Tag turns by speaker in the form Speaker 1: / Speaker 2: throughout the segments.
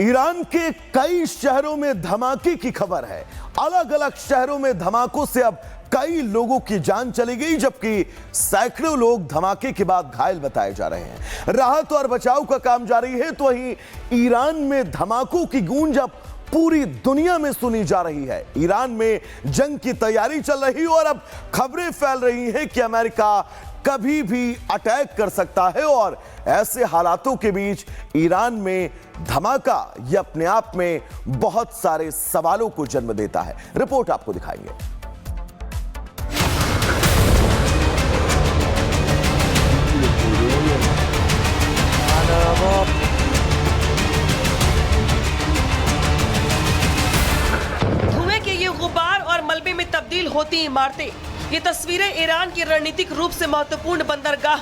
Speaker 1: Iran के कई शहरों में धमाके की खबर है। अलग अलग शहरों में धमाकों से अब कई लोगों की जान चली गई, जबकि सैकड़ों लोग धमाके के बाद घायल बताए जा रहे हैं। राहत और बचाव का काम जारी है, तो वहीं ईरान में धमाकों की गूंज अब पूरी दुनिया में सुनी जा रही है। ईरान में जंग की तैयारी चल रही और अब खबरें फैल रही हैं कि अमेरिका कभी भी अटैक कर सकता है, और ऐसे हालातों के बीच ईरान में धमाका ये अपने आप में बहुत सारे सवालों को जन्म देता है। रिपोर्ट आपको दिखाएंगे।
Speaker 2: धुएं के ये गुबार और मलबे में तब्दील होती इमारतें, ये तस्वीरें ईरान की रणनीतिक रूप से महत्वपूर्ण बंदरगाह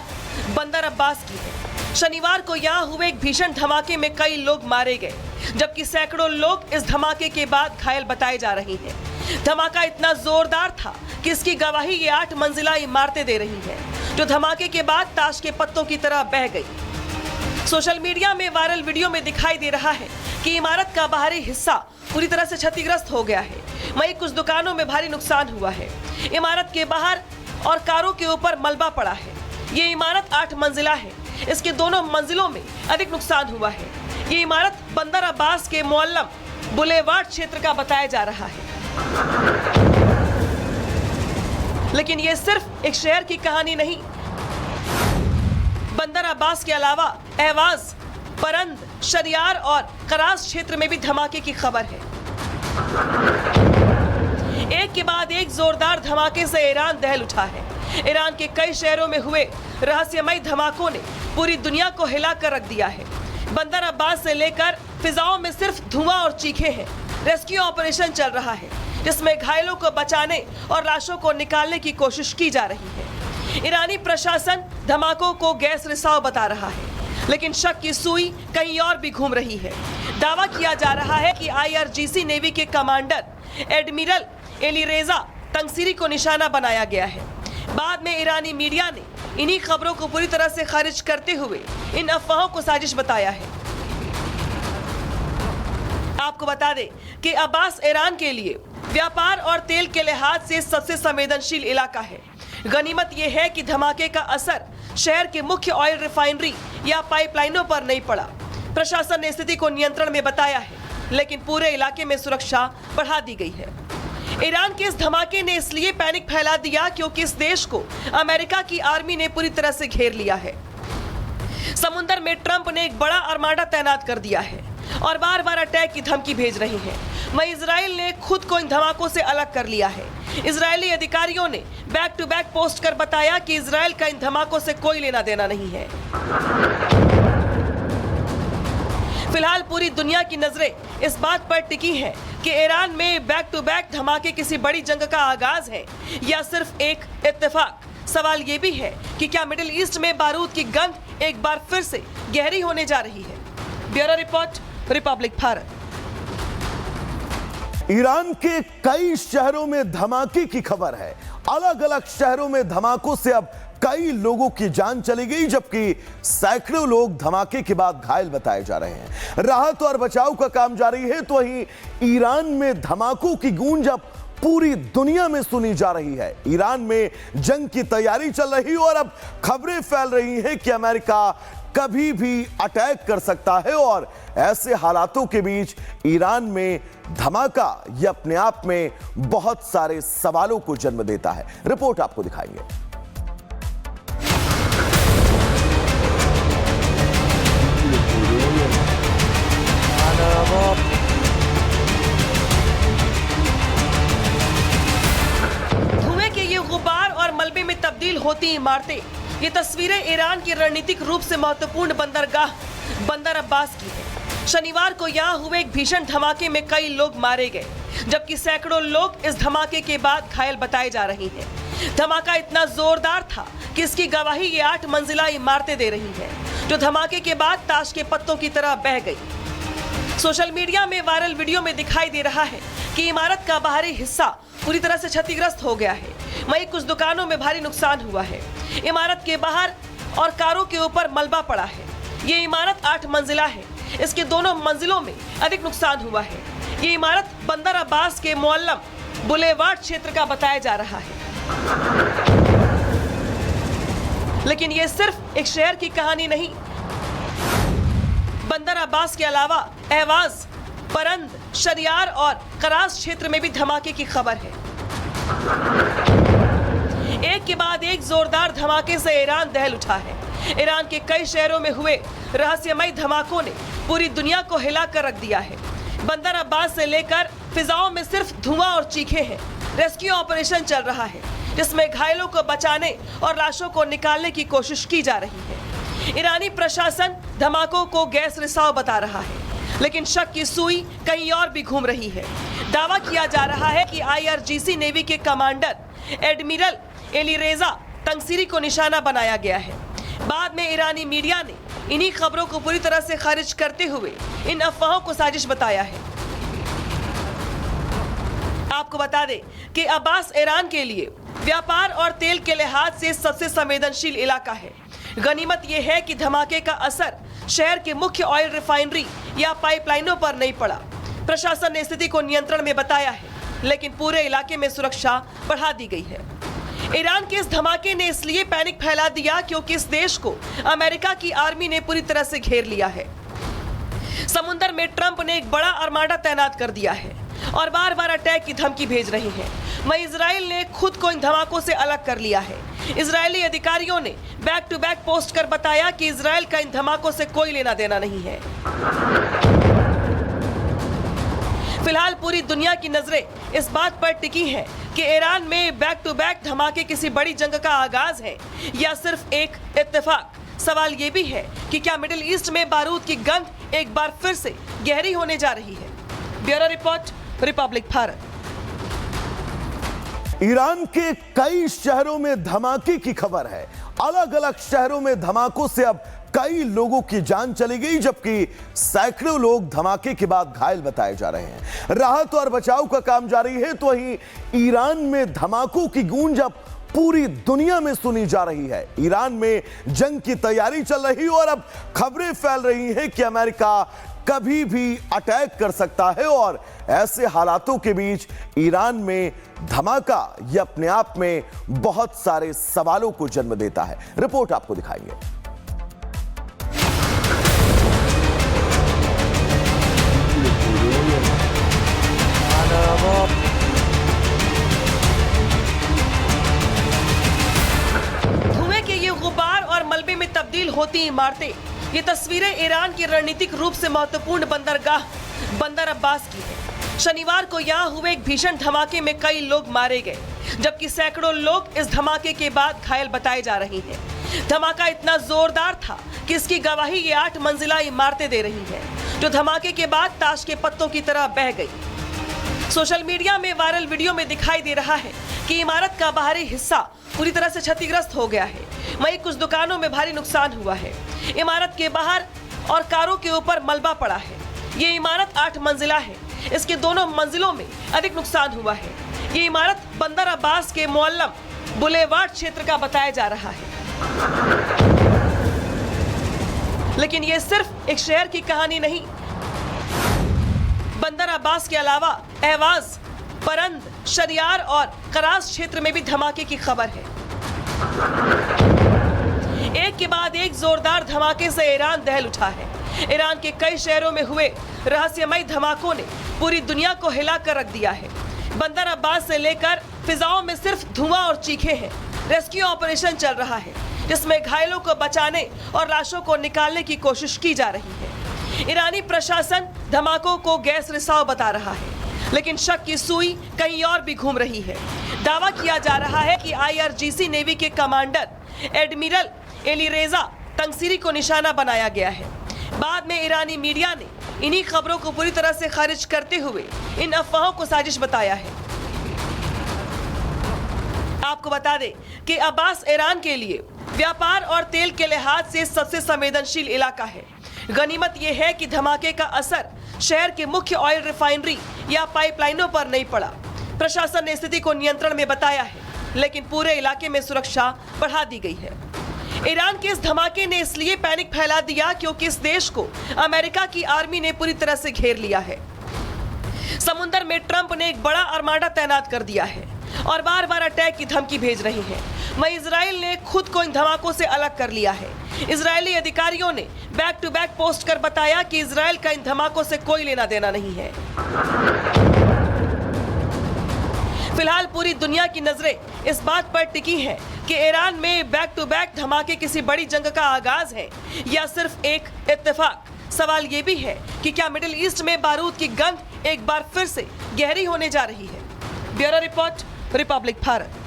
Speaker 2: बंदर अब्बास की है। शनिवार को यहाँ हुए एक भीषण धमाके में कई लोग मारे गए, जबकि सैकड़ों लोग इस धमाके के बाद घायल बताए जा रहे हैं। धमाका इतना जोरदार था कि इसकी गवाही ये 8 मंजिला इमारतें दे रही हैं, जो धमाके के बाद ताश के पत्तों की तरह बह गई। सोशल मीडिया में वायरल वीडियो में दिखाई दे रहा है कि इमारत का बाहरी हिस्सा पूरी तरह से क्षतिग्रस्त हो गया है। वहीं कुछ दुकानों में भारी नुकसान हुआ है। इमारत के बाहर और कारों के ऊपर मलबा पड़ा है। ये इमारत 8 मंजिला है। इसके दोनों मंजिलों में अधिक नुकसान हुआ है। ये इमारत बंदर अब्बास के मुअल्लम बुलेवार्ड क्षेत्र का बताया जा रहा है। लेकिन ये सिर्फ एक शहर की कहानी नहीं। बंदर अब्बास के अलावा अहवाज, परंद, शरियार और करास क्षेत्र में भी धमाके की खबर है। एक के बाद एक जोरदार धमाके से ईरान दहल उठा है। ईरान के कई शहरों में हुए रहस्यमयी धमाकों ने पूरी दुनिया को हिला कर रख दिया है। बंदर अब्बास से लेकर फिजाओं में सिर्फ धुआं और चीखें हैं। रेस्क्यू ऑपरेशन चल रहा है, जिसमें घायलों को बचाने और लाशों को निकालने की कोशिश की जा रही है। ईरानी प्रशासन धमाकों को गैस रिसाव बता रहा है, लेकिन शक की सुई कहीं और भी घूम रही है। दावा किया जा रहा है कि IRGC नेवी के कमांडर एडमिरल एलीरेजा तंगसीरी को निशाना बनाया गया है। बाद में ईरानी मीडिया ने इन्हीं खबरों को पूरी तरह से खारिज करते हुए इन अफवाहों को साजिश बताया है। आपको बता दें कि अब्बास ईरान के लिए व्यापार और तेल के लिहाज से सबसे संवेदनशील इलाका है। गनीमत यह है कि धमाके का असर शहर के मुख्य ऑयल रिफाइनरी या पाइपलाइनों पर नहीं पड़ा। प्रशासन ने स्थिति को नियंत्रण में बताया है, लेकिन पूरे इलाके में सुरक्षा बढ़ा दी गई है। ईरान के इस धमाके ने इसलिए पैनिक फैला दिया क्योंकि इस देश को अमेरिका की आर्मी ने पूरी तरह से घेर लिया है। समुद्र में ट्रंप ने एक बड़ा आर्माडा तैनात कर दिया है और बार बार अटैक की धमकी भेज रहे हैं। वहीं इजराइल ने खुद को इन धमाकों से अलग कर लिया है। इजरायली अधिकारियों ने बैक टू बैक पोस्ट कर बताया कि इजराइल का इन धमाकों से कोई लेना देना नहीं है। फिलहाल पूरी दुनिया की नजरें इस बात पर टिकी हैं कि ईरान में बैक टू बैक धमाके किसी बड़ी जंग का आगाज है या सिर्फ एक इत्तेफाक। सवाल ये भी है कि क्या मिडिल ईस्ट में बारूद की गंध एक बार फिर से गहरी होने जा रही है। Bureau report, Republic Bharat.
Speaker 1: Iran के कई शहरों में धमाके की खबर है। अलग अलग शहरों में धमाकों से अब कई लोगों की जान चली गई, जबकि सैकड़ों लोग धमाके के बाद घायल बताए जा रहे हैं। राहत और बचाव का काम जारी है, तो वहीं ईरान में धमाकों की गूंज अब पूरी दुनिया में सुनी जा रही है। ईरान में जंग की तैयारी चल रही और अब खबरें फैल रही हैं कि अमेरिका कभी भी अटैक कर सकता है, और ऐसे हालातों के बीच ईरान में धमाका ये अपने आप में बहुत सारे सवालों को जन्म देता है। रिपोर्ट आपको दिखाएंगे।
Speaker 2: धुएं के ये गुबार और मलबे में तब्दील होती इमारतें, ये तस्वीरें ईरान की रणनीतिक रूप से महत्वपूर्ण बंदरगाह बंदर अब्बास की है। शनिवार को यहाँ हुए एक भीषण धमाके में कई लोग मारे गए, जबकि सैकड़ों लोग इस धमाके के बाद घायल बताए जा रहे हैं। धमाका इतना जोरदार था कि इसकी गवाही ये 8 मंजिला इमारतें दे रही हैं, जो धमाके के बाद ताश के पत्तों की तरह बह गई। सोशल मीडिया में वायरल वीडियो में दिखाई दे रहा है कि इमारत का बाहरी हिस्सा पूरी तरह से क्षतिग्रस्त हो गया है। वहीं कुछ दुकानों में भारी नुकसान हुआ है। इमारत के बाहर और कारों के ऊपर मलबा पड़ा है। ये इमारत 8 मंजिला है। इसके दोनों मंजिलों में अधिक नुकसान हुआ है। ये इमारत बंदर अब्बास के मुअल्लम बुलेवार्ड क्षेत्र का बताया जा रहा है। लेकिन ये सिर्फ एक शहर की कहानी नहीं। बंदर अब्बास के अलावा अहवाज, परंद, शरियार और कराज क्षेत्र में भी धमाके की खबर है। एक के बाद एक जोरदार धमाके से ईरान दहल उठा है। ईरान के कई शहरों में हुए रहस्यमयी धमाकों ने पूरी दुनिया को हिला कर रख दिया है। बंदर अब्बास से लेकर फिजाओं में सिर्फ धुआं और चीखे हैं। रेस्क्यू ऑपरेशन चल रहा है, जिसमें घायलों को बचाने और लाशों को निकालने की कोशिश की जा रही है। ईरानी प्रशासन धमाकों को गैस रिसाव बता रहा है, लेकिन शक की सुई कहीं और भी घूम रही है। दावा किया जा रहा है कि IRGC नेवी के कमांडर एडमिरल एलीरेजा तंगसीरी को निशाना बनाया गया है। बाद में ईरानी मीडिया ने इन्हीं खबरों को पूरी तरह से खारिज करते हुए इन अफवाहों को साजिश बताया है। आपको बता दें कि अब्बास ईरान के लिए व्यापार और तेल के लिहाज से सबसे संवेदनशील इलाका है। गनीमत यह है कि धमाके का असर शहर के मुख्य ऑयल रिफाइनरी या पाइपलाइनों पर नहीं पड़ा। प्रशासन ने स्थिति को नियंत्रण में बताया है, लेकिन पूरे इलाके में सुरक्षा बढ़ा दी गई है। ईरान के इस धमाके ने इसलिए पैनिक फैला दिया क्योंकि इस देश को अमेरिका की आर्मी ने पूरी तरह से घेर लिया है। समुद्र में ट्रंप ने एक बड़ा आर्माडा तैनात कर दिया है और बार बार अटैक की धमकी भेज रहे हैं। वहीं इजराइल ने खुद को इन धमाकों से अलग कर लिया है। इजरायली अधिकारियों ने बैक टू बैक पोस्ट कर बताया कि इजराइल का इन धमाकों से कोई लेना देना नहीं है। फिलहाल पूरी दुनिया की नजरें इस बात पर टिकी हैं कि ईरान में बैक टू बैक धमाके किसी बड़ी जंग का आगाज है या सिर्फ एक इत्तेफाक। सवाल ये भी है कि क्या मिडिल ईस्ट में बारूद की गंध एक बार फिर से गहरी होने जा रही है। Bureau report, Republic Bharat.
Speaker 1: Iran के कई शहरों में धमाके की खबर है। अलग अलग शहरों में धमाकों से अब कई लोगों की जान चली गई, जबकि सैकड़ों लोग धमाके के बाद घायल बताए जा रहे हैं। राहत और बचाव का काम जारी है, तो वहीं ईरान में धमाकों की गूंज अब पूरी दुनिया में सुनी जा रही है। ईरान में जंग की तैयारी चल रही और अब खबरें फैल रही हैं कि अमेरिका कभी भी अटैक कर सकता है और ऐसे हालातों के बीच ईरान में धमाका यह अपने आप में बहुत सारे सवालों को जन्म देता है। रिपोर्ट आपको दिखाएंगे।
Speaker 2: धुएं के ये गुबार और मलबे में तब्दील होती इमारतें, ये तस्वीरें ईरान की रणनीतिक रूप से महत्वपूर्ण बंदरगाह बंदर अब्बास की है। शनिवार को यहाँ हुए एक भीषण धमाके में कई लोग मारे गए, जबकि सैकड़ों लोग इस धमाके के बाद घायल बताए जा रहे हैं। धमाका इतना जोरदार था कि इसकी गवाही ये 8 मंजिला इमारतें दे रही हैं, जो धमाके के बाद ताश के पत्तों की तरह बह गई। सोशल मीडिया में वायरल वीडियो में दिखाई दे रहा है कि इमारत का बाहरी हिस्सा पूरी तरह से क्षतिग्रस्त हो गया है। वहीं कुछ दुकानों में भारी नुकसान हुआ है। इमारत के बाहर और कारों के ऊपर मलबा पड़ा है। ये इमारत 8 मंजिला है। इसके दोनों मंजिलों में अधिक नुकसान हुआ है। ये इमारत बंदर अब्बास के मुअल्लम बुलेवार्ड क्षेत्र का बताया जा रहा है। लेकिन ये सिर्फ एक शहर की कहानी नहीं। बंदर अब्बास के अलावा अहवाज, परंद, शरियार और कराज क्षेत्र में भी धमाके की खबर है। एक के बाद एक जोरदार धमाके से ईरान दहल उठा है। ईरान के कई शहरों में हुए रहस्यमयी धमाकों ने पूरी दुनिया को हिला कर रख दिया है। बंदर अब्बास से लेकर फिजाओं में सिर्फ धुआं और चीखे हैं। रेस्क्यू ऑपरेशन चल रहा है, जिसमें घायलों को बचाने और लाशों को निकालने की कोशिश की जा रही है। ईरानी प्रशासन धमाकों को गैस रिसाव बता रहा है, लेकिन शक की सुई कहीं और भी घूम रही है। दावा किया जा रहा है कि IRGC नेवी के कमांडर एडमिरल एलीरेजा तंगसीरी को निशाना बनाया गया है। बाद में ईरानी मीडिया ने इन्हीं खबरों को पूरी तरह से खारिज करते हुए इन अफवाहों को साजिश बताया है। आपको बता दें कि अब्बास ईरान के लिए व्यापार और तेल के लिहाज से सबसे संवेदनशील इलाका है। गनीमत यह है कि धमाके का असर शहर के मुख्य ऑयल रिफाइनरी या पाइपलाइनों पर नहीं पड़ा। प्रशासन ने स्थिति को नियंत्रण में बताया है, लेकिन पूरे इलाके में सुरक्षा बढ़ा दी गई है। ईरान के इस धमाके ने इसलिए पैनिक फैला दिया क्योंकि इस देश को अमेरिका की आर्मी ने पूरी तरह से घेर लिया है। समुद्र में ट्रंप ने एक बड़ा आर्माडा तैनात कर दिया है और बार बार अटैक की धमकी भेज रहे हैं। वहीं इजराइल ने खुद को इन धमाकों से अलग कर लिया है। इजरायली अधिकारियों ने बैक टू बैक पोस्ट कर बताया कि इजराइल का इन धमाकों से कोई लेना देना नहीं है। फिलहाल पूरी दुनिया की नजरें इस बात पर टिकी हैं कि ईरान में बैक टू बैक धमाके किसी बड़ी जंग का आगाज है या सिर्फ एक इत्तेफाक। सवाल ये भी है कि क्या मिडिल ईस्ट में बारूद की गंध एक बार फिर से गहरी होने जा रही है। Bureau report, Republic Bharat.